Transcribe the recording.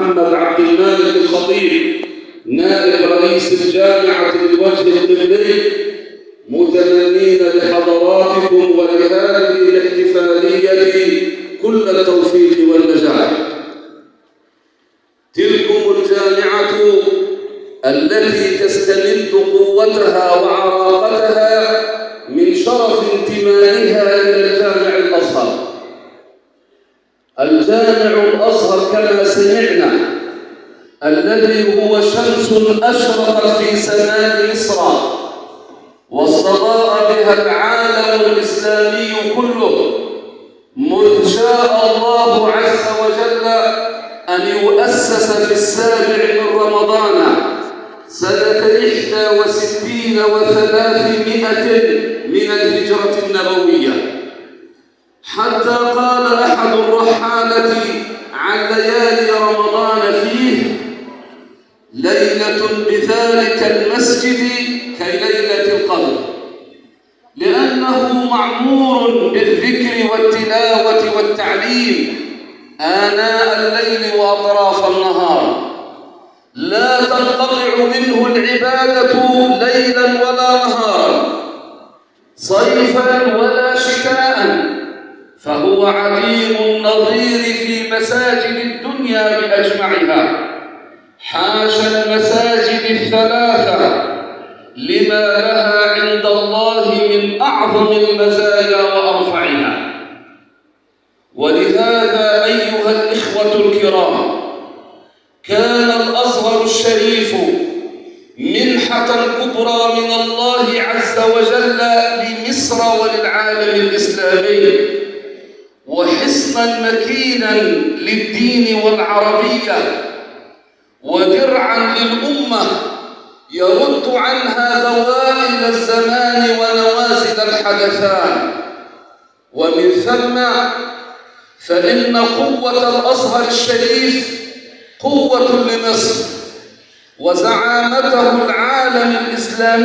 محمد عبد المالك الخطيب نائب رئيس الجامعة للوجه القبلي، متمنين لحضراتكم ولهذه الاحتفالية كل التوفيق والنجاح. تلكم الجامعة التي تستمد قوتها وعراقتها من شرف انتمائها إلى الجامع الأزهر. الجامع الأزهر كما سمعنا الذي هو شمس أشرقت في سماء مصر واستضاء بها العالم الإسلامي كله، مذ شاء الله عز وجل أن يؤسس في 7 من رمضان سنة 61 و300 من الهجرة النبوية، حتى قال أحد الرحالة عن ليالي رمضان فيه: ليلة بذلك المسجد كليلة القدر، لأنه معمور بالذكر والتلاوة والتعليم آناء الليل وأطراف النهار، لا تنقطع منه العبادة ليلا ولا نهارا، صيفا ولا شتاء، فهو عديم النظير في مساجد الدنيا بأجمعها، حاشا المساجد 3 لما لها عند الله من أعظم المزايا وأرفعها. ولهذا أيها الإخوة الكرام، كان الأزهر الشريف منحة كبرى من الله عز وجل لمصر وللعالم الإسلامي، وحصنا مكينا للدين والعربية، ودرعا للأمة يرد عنها ذوائل الزمان ونوازل الحدثان. ومن ثم فإن قوة الأزهر الشريف قوة لمصر وزعامته العالم الإسلامي.